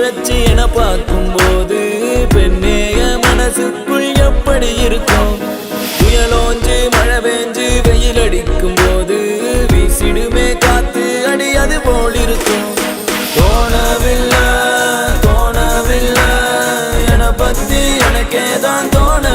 வச்சு என பார்க்கும் போது பெண்ணேய மனசுக்குள் எப்படி இருக்கும்? புயலோஞ்சு மழை பெஞ்சு வெயில் அடிக்கும் போது வீசிடுமே காத்து அடி அது போல் இருக்கும். தோணவில்லை தோணவில்லை என பத்தி எனக்கேதான் தோண